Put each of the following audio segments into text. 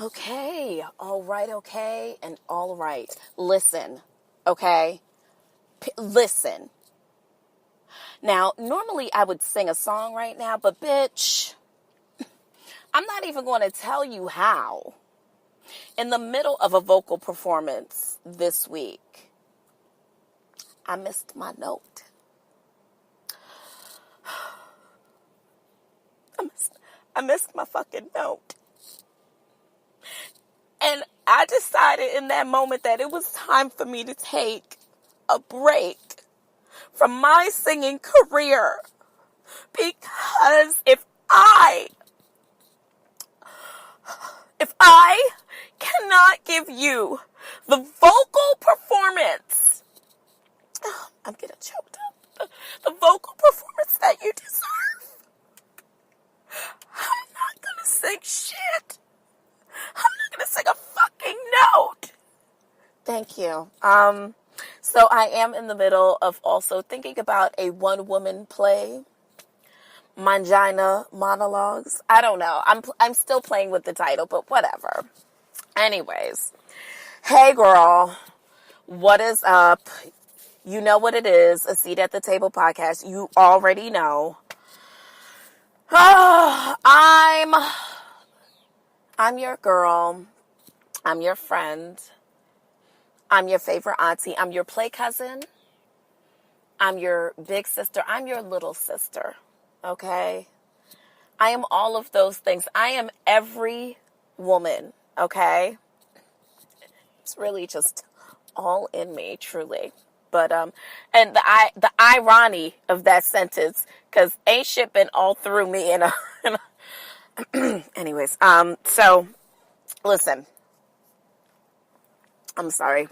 Okay, all right, okay, and all right. Listen, okay? Listen. Now, normally I would sing a song right now, but bitch, I'm not even going to tell you how. In the middle of a vocal performance this week, I missed my note. I missed my fucking note. And I decided in that moment that it was time for me to take a break from my singing career. Because if I cannot give you the vocal performance, I'm getting choked up, the vocal performance that you deserve, I'm not going to sing shit. I'm not going to sing a fucking note. Thank you. So I am in the middle of also thinking about a one-woman play, Mangina Monologues. I don't know. I'm still playing with the title, but whatever. Anyways, hey girl, what is up? You know what it is, a Seat at the Table podcast. You already know. I'm your girl. I'm your friend. I'm your favorite auntie. I'm your play cousin. I'm your big sister. I'm your little sister. Okay? I am all of those things. I am every woman. Okay? It's really just all in me, truly. But, and the irony of that sentence, because ain't shit been all through me anyways, so, listen, I'm sorry.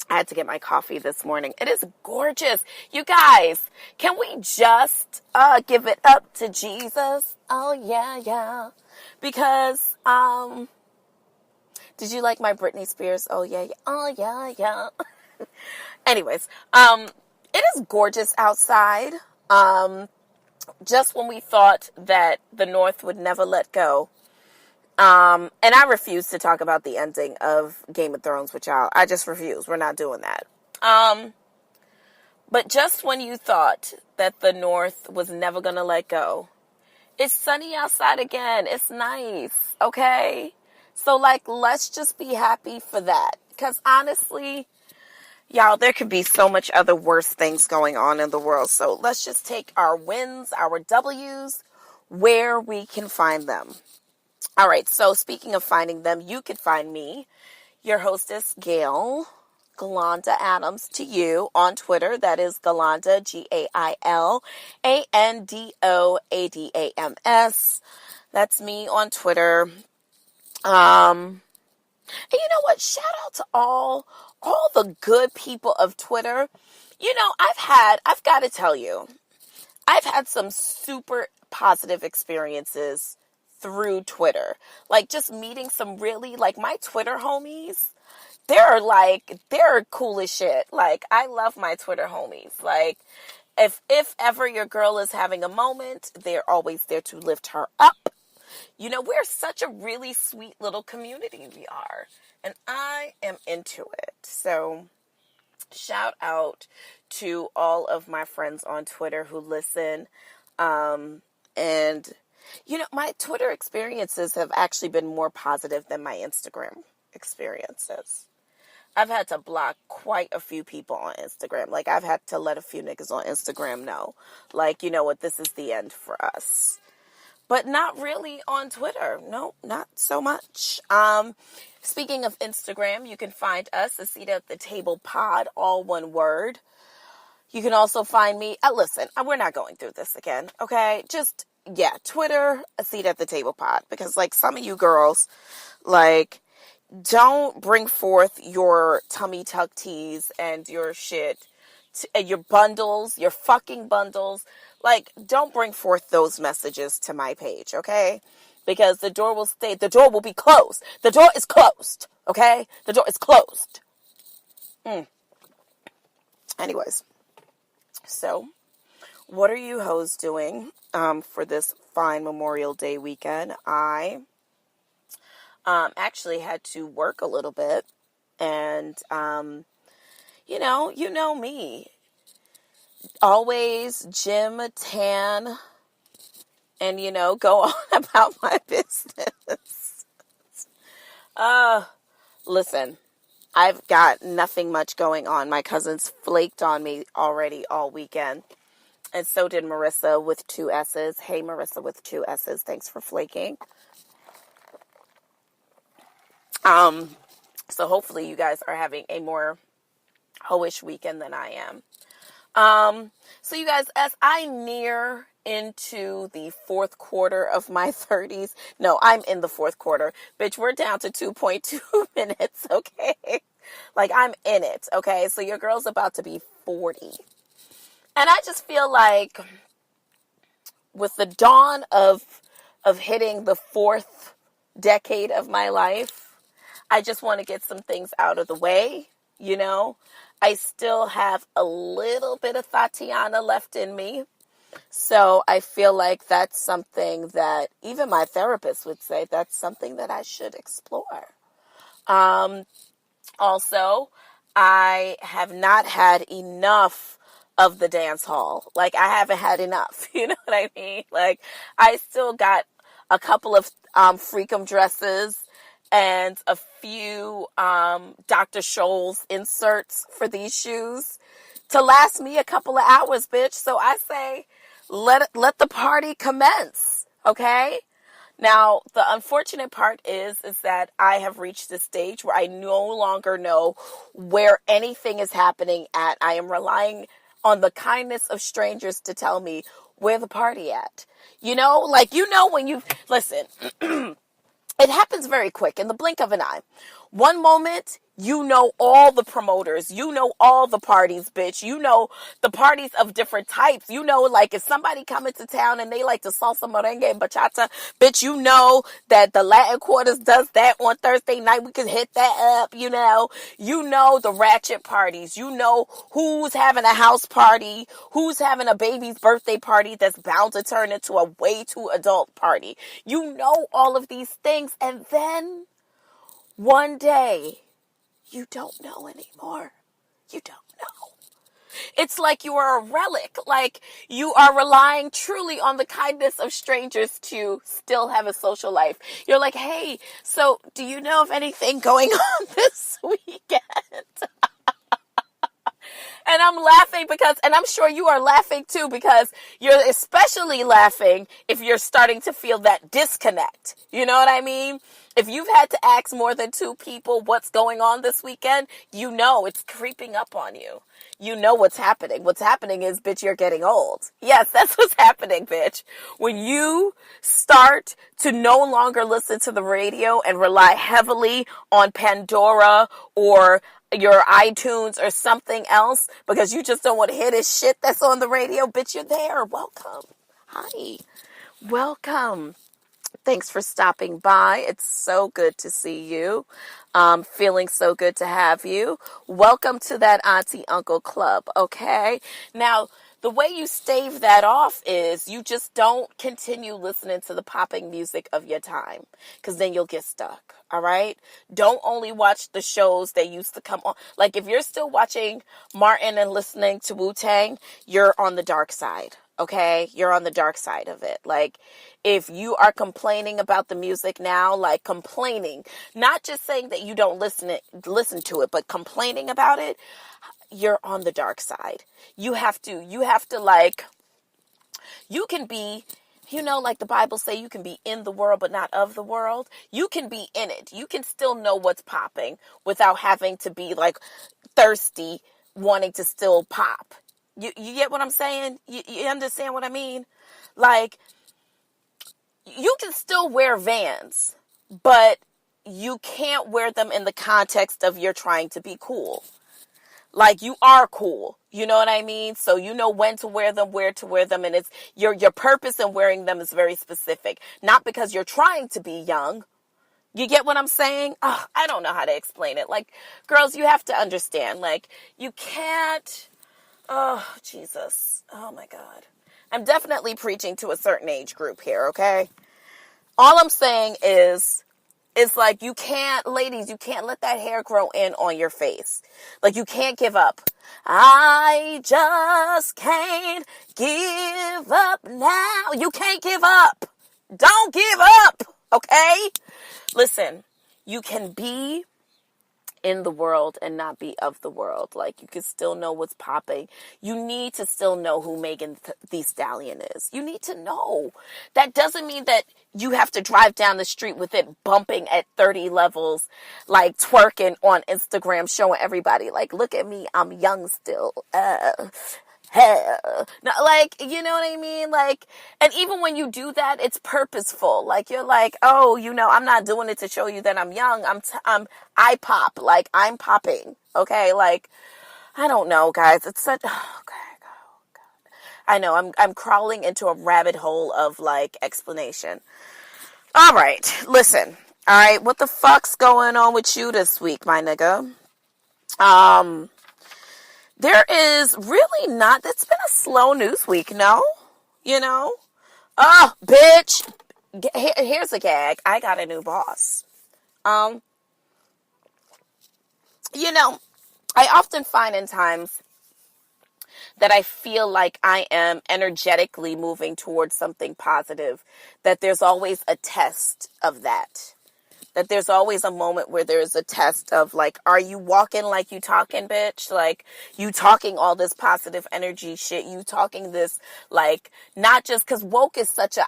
I had to get my coffee this morning. It is gorgeous. You guys, can we just give it up to Jesus? Oh, yeah, yeah. Because, did you like my Britney Spears? Oh, yeah, yeah. Oh, yeah, yeah. Anyways, it is gorgeous outside. Just when we thought that the North would never let go. And I refuse to talk about the ending of Game of Thrones with y'all. I just refuse. We're not doing that. But just when you thought that the North was never going to let go, it's sunny outside again. It's nice. Okay? So, let's just be happy for that. Because honestly, y'all, there could be so much other worse things going on in the world. So let's just take our wins, our W's, where we can find them. All right, so speaking of finding them, you can find me, your hostess, Gail, Galanda Adams, to you on Twitter. That is Galanda, GAILANDOADAMS. That's me on Twitter. And you know what? Shout out to all the good people of Twitter. You know, I've got to tell you, I've had some super positive experiences through Twitter. Just meeting some really, my Twitter homies, they're cool as shit. I love my Twitter homies. If ever your girl is having a moment, they're always there to lift her up. You know, we're such a really sweet little community, we are. And I am into it. So, shout out to all of my friends on Twitter who listen. And, you know, my Twitter experiences have actually been more positive than my Instagram experiences. I've had to block quite a few people on Instagram. I've had to let a few niggas on Instagram know. You know what, this is the end for us. But not really on Twitter. No, not so much. Speaking of Instagram, you can find us, A Seat at the Table Pod, all one word. You can also find me, listen, we're not going through this again, okay? Just, Twitter, A Seat at the Table Pod. Because, some of you girls, don't bring forth your tummy tuck teas and your shit, your bundles, your fucking bundles. Don't bring forth those messages to my page, okay? Because the door will be closed. The door is closed, okay? The door is closed. Anyways, so what are you hoes doing for this fine Memorial Day weekend? I Actually had to work a little bit. And, you know me. Always gym, tan, and, go on about my business. Listen, I've got nothing much going on. My cousins flaked on me already all weekend. And so did Marissa with 2 S's. Hey, Marissa with 2 S's. Thanks for flaking. So hopefully you guys are having a more hoish weekend than I am. So you guys, as I near into the 4th quarter of my 30s, no, I'm in the 4th quarter. Bitch, we're down to 2.2 minutes, okay? Like, I'm in it, okay? So your girl's about to be 40. And I just feel like with the dawn of hitting the 4th decade of my life, I just want to get some things out of the way, I still have a little bit of Tatiana left in me. So I feel like that's something that even my therapist would say that's something that I should explore. Also, I have not had enough of the dance hall. Like, I haven't had enough. You know what I mean? Like, I still got a couple of Freakum dresses and a few Dr. Scholl's inserts for these shoes to last me a couple of hours, bitch. So I say, let the party commence, okay? Now, the unfortunate part is that I have reached this stage where I no longer know where anything is happening at. I am relying on the kindness of strangers to tell me where the party at. When you, listen, it happens very quick in the blink of an eye. One moment, all the promoters, all the parties, bitch. The parties of different types. Like if somebody come into town and they like to salsa, merengue, and bachata, bitch, that the Latin Quarters does that on Thursday night. We can hit that up, the ratchet parties. Who's having a house party, who's having a baby's birthday party that's bound to turn into a way too adult party. All of these things. And then one day, you don't know anymore. You don't know. It's like you are a relic. Like you are relying truly on the kindness of strangers to still have a social life. You're like, hey, so do you know of anything going on this weekend? And I'm laughing and I'm sure you are laughing too, because you're especially laughing if you're starting to feel that disconnect. You know what I mean? If you've had to ask more than 2 people what's going on this weekend, it's creeping up on you. You know what's happening. What's happening is, bitch, you're getting old. Yes, that's what's happening, bitch. When you start to no longer listen to the radio and rely heavily on Pandora or your iTunes or something else because you just don't want to hear this shit that's on the radio, bitch, you're there. Welcome. Hi. Welcome. Thanks for stopping by. It's so good to see you. Feeling so good to have you. Welcome to that Auntie Uncle Club, okay? Now, the way you stave that off is you just don't continue listening to the popping music of your time, because then you'll get stuck, all right? Don't only watch the shows that used to come on. Like, if you're still watching Martin and listening to Wu-Tang, you're on the dark side, okay? You're on the dark side of it. Like, if you are complaining about the music now, like complaining, not just saying that you don't listen to it, but complaining about it, you're on the dark side. You have to like, you can be, like the Bible say, you can be in the world, but not of the world. You can be in it. You can still know what's popping without having to be like thirsty, wanting to still pop. You get what I'm saying? You understand what I mean? Like, you can still wear Vans, but you can't wear them in the context of you're trying to be cool. Like, you are cool. You know what I mean? So you know when to wear them, where to wear them, and it's your purpose in wearing them is very specific. Not because you're trying to be young. You get what I'm saying? Oh, I don't know how to explain it. Like, girls, you have to understand. Like, you can't... Oh, Jesus. Oh, my God. I'm definitely preaching to a certain age group here, okay? All I'm saying is it's like ladies, you can't let that hair grow in on your face. Like, you can't give up. I just can't give up now. You can't give up. Don't give up, okay? Listen, you can be in the world and not be of the world. Like, you can still know what's popping. You need to still know who Megan Thee Stallion is. You need to know. That doesn't mean that you have to drive down the street with it bumping at 30 levels, like twerking on Instagram, showing everybody, like, look at me, I'm young still. No, like, you know what I mean? Like, and even when you do that, it's purposeful. Like, you're like, oh, I'm not doing it to show you that I'm young. I pop. Like, I'm popping. Okay. Like, I don't know, guys. It's such, oh, God. I know I'm crawling into a rabbit hole of like explanation. All right. Listen. All right. What the fuck's going on with you this week, my nigga? There is really not, it's been a slow news week, no? Oh, bitch. Here's a gag. I got a new boss. I often find in times that I feel like I am energetically moving towards something positive, that there's always a test of that. That there's always a moment where there's a test of like, are you walking like you talking, bitch? Like, you talking all this positive energy shit. You talking this, like, not just because woke is such a,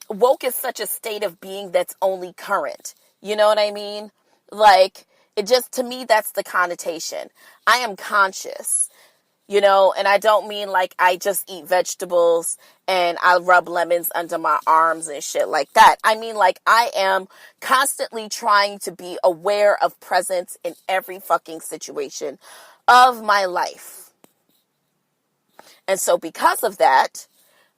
woke is such a state of being that's only current. You know what I mean? Like, it just, to me, that's the connotation. I am conscious. And I don't mean like I just eat vegetables and I rub lemons under my arms and shit like that. I mean, like, I am constantly trying to be aware of presence in every fucking situation of my life. And so because of that,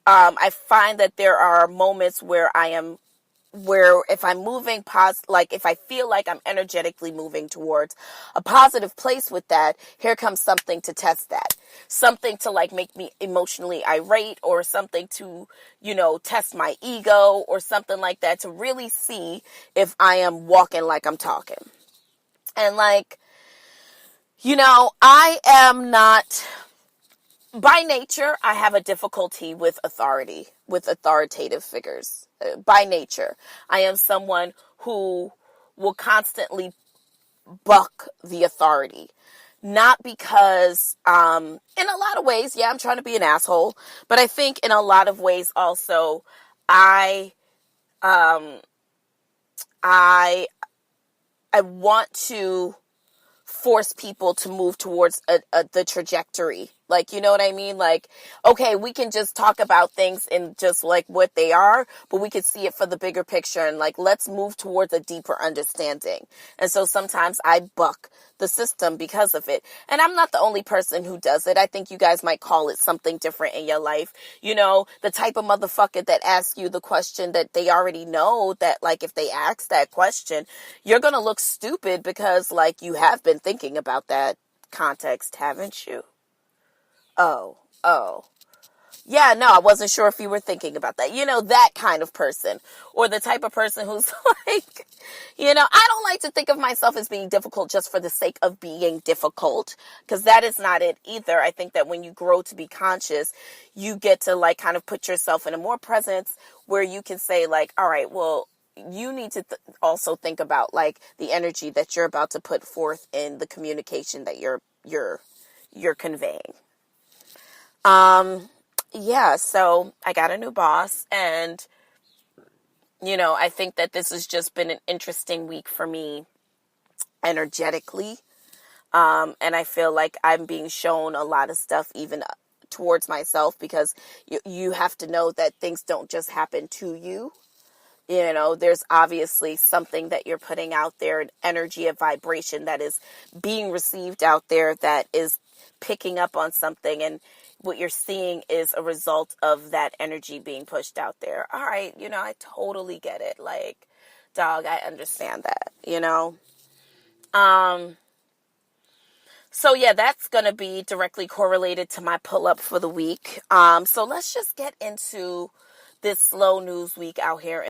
I find that there are moments where if I'm moving like if I feel like I'm energetically moving towards a positive place with that, here comes something to test that. Something to like make me emotionally irate, or something to, test my ego or something like that, to really see if I am walking like I'm talking. And like, I am not, by nature, I have a difficulty with authority, with authoritative figures. By nature, I am someone who will constantly buck the authority. Not because, in a lot of ways, yeah, I'm trying to be an asshole, but I think in a lot of ways also, I want to force people to move towards the trajectory. Like, you know what I mean? Like, okay, we can just talk about things in just like what they are, but we can see it for the bigger picture, and like, let's move towards a deeper understanding. And so sometimes I buck the system because of it. And I'm not the only person who does it. I think you guys might call it something different in your life. The type of motherfucker that asks you the question that they already know, that like, if they ask that question, you're going to look stupid because like, you have been thinking about that context, haven't you? Oh. Yeah, no, I wasn't sure if you were thinking about that. That kind of person. Or the type of person who's like, I don't like to think of myself as being difficult just for the sake of being difficult, because that is not it either. I think that when you grow to be conscious, you get to like kind of put yourself in a more presence where you can say like, all right, well, you need to also think about like the energy that you're about to put forth in the communication that you're conveying. Yeah, so I got a new boss, and, I think that this has just been an interesting week for me energetically. And I feel like I'm being shown a lot of stuff even towards myself, because you have to know that things don't just happen to you. There's obviously something that you're putting out there, an energy, a vibration that is being received out there, that is picking up on something, and what you're seeing is a result of that energy being pushed out there. All right, I totally get it. Like, dog, I understand that, So yeah, that's going to be directly correlated to my pull-up for the week. So let's just get into this slow news week out here.